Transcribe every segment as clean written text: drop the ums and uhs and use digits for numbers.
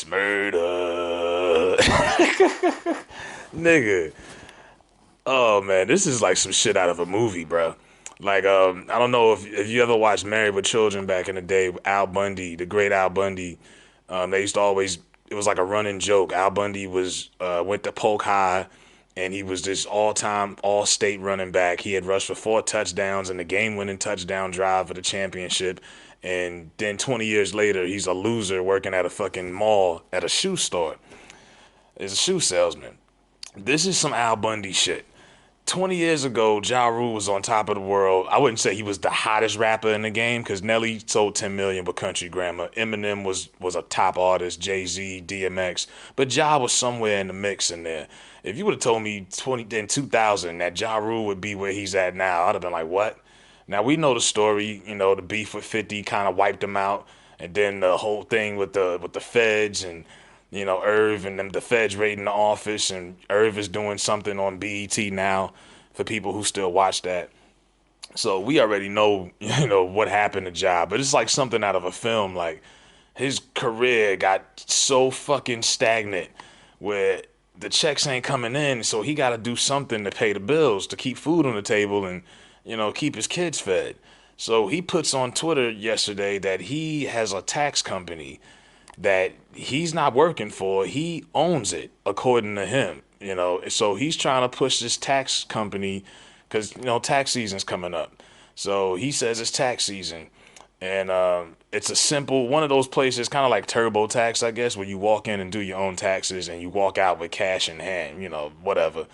Smurder. Nigga. Oh man, this is like some shit out of a movie, bro. Like, I don't know if you ever watched Married with Children back in the day, Al Bundy, the great Al Bundy. They used to always, it was like a running joke. Al Bundy was went to Polk High, and he was this all-time, all-state running back. He had rushed for 4 touchdowns in the game-winning touchdown drive for the championship. And then 20 years later, he's a loser working at a fucking mall at a shoe store. He's a shoe salesman. This is some Al Bundy shit. 20 years ago, Ja Rule was on top of the world. I wouldn't say he was the hottest rapper in the game because Nelly sold 10 million with Country Grammar. Eminem was a top artist, Jay-Z, DMX. But Ja was somewhere in the mix in there. If you would have told me in 2000 that Ja Rule would be where he's at now, I'd have been like, what? Now we know the story, the beef with 50 kind of wiped him out. And then the whole thing with the feds and Irv and them, the feds raiding the office, and Irv is doing something on BET now for people who still watch that. So we already know, what happened to Ja, but it's like something out of a film. Like his career got so fucking stagnant where the checks ain't coming in, so he got to do something to pay the bills, to keep food on the table and, keep his kids fed. So he puts on Twitter yesterday that he has a tax company that he's not working for. He owns it, according to him. So he's trying to push this tax company because tax season's coming up. So he says it's tax season, and it's a simple one of those places, kind of like TurboTax, I guess, where you walk in and do your own taxes and you walk out with cash in hand, whatever.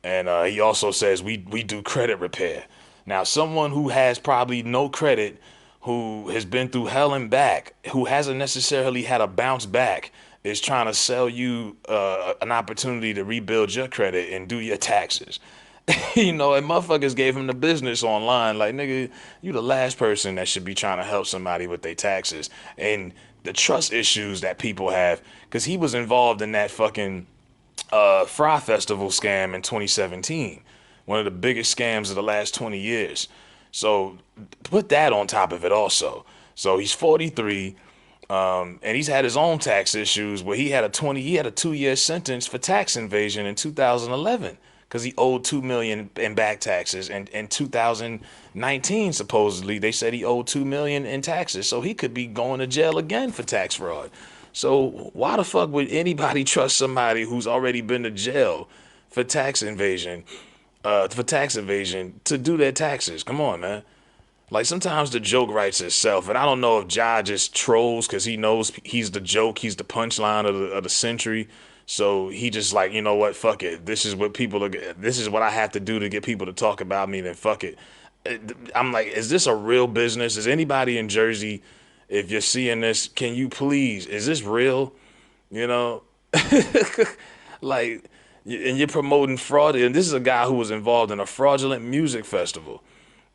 And he also says we do credit repair. Now, someone who has probably no credit, who has been through hell and back, who hasn't necessarily had a bounce back, is trying to sell you an opportunity to rebuild your credit and do your taxes. And motherfuckers gave him the business online. Like, nigga, you the last person that should be trying to help somebody with their taxes. And the trust issues that people have, because he was involved in that fucking Fry Festival scam in 2017. One of the biggest scams of the last 20 years. So put that on top of it also. So he's 43, and he's had his own tax issues where he had a 2-year sentence for tax evasion in 2011 because he owed 2 million in back taxes, and in 2019 supposedly they said he owed 2 million in taxes, so he could be going to jail again for tax fraud. So why the fuck would anybody trust somebody who's already been to jail for tax evasion to do their taxes? Come on, man. Like, sometimes the joke writes itself, and I don't know if Ja just trolls because he knows he's the joke, he's the punchline of the century. So he just like, you know what, fuck it. This is what this is what I have to do to get people to talk about me. Then fuck it. I'm like, is this a real business? Is anybody in Jersey, if you're seeing this, can you please? Is this real? You know, like, and you're promoting fraud. And this is a guy who was involved in a fraudulent music festival.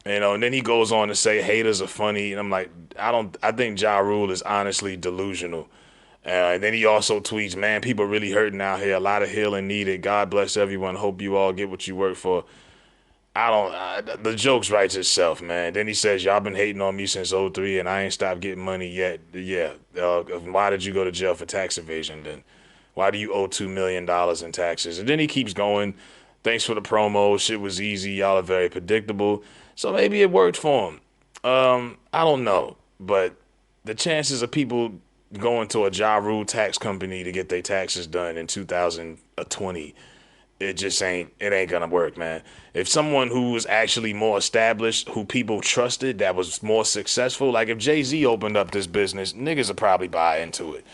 And then he goes on to say haters are funny, and I'm like, I think Ja Rule is honestly delusional. And then he also tweets, man, people really hurting out here, a lot of healing needed. God bless everyone. Hope you all get what you work for. The jokes writes itself, man. Then he says, y'all been hating on me since '03, and I ain't stopped getting money yet. Yeah, why did you go to jail for tax evasion then? Why do you owe $2 million in taxes? And then he keeps going. Thanks for the promo. Shit was easy. Y'all are very predictable. So maybe it worked for him. I don't know. But the chances of people going to a Ja Rule tax company to get their taxes done in 2020, it ain't gonna work, man. If someone who was actually more established, who people trusted, that was more successful, like if Jay-Z opened up this business, niggas would probably buy into it.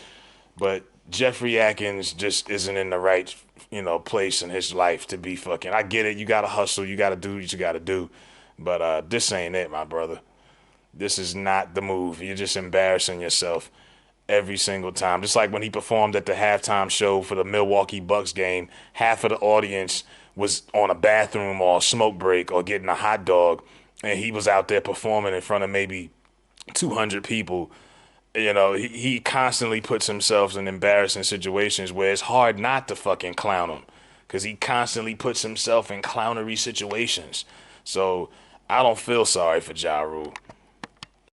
But Jeffrey Atkins just isn't in the right, place in his life to be fucking. I get it. You gotta hustle. You gotta do what you gotta do. But this ain't it, my brother. This is not the move. You're just embarrassing yourself every single time. Just like when he performed at the halftime show for the Milwaukee Bucks game, half of the audience was on a bathroom or a smoke break or getting a hot dog, and he was out there performing in front of maybe 200 people. He constantly puts himself in embarrassing situations where it's hard not to fucking clown him because he constantly puts himself in clownery situations. So I don't feel sorry for Ja Rule.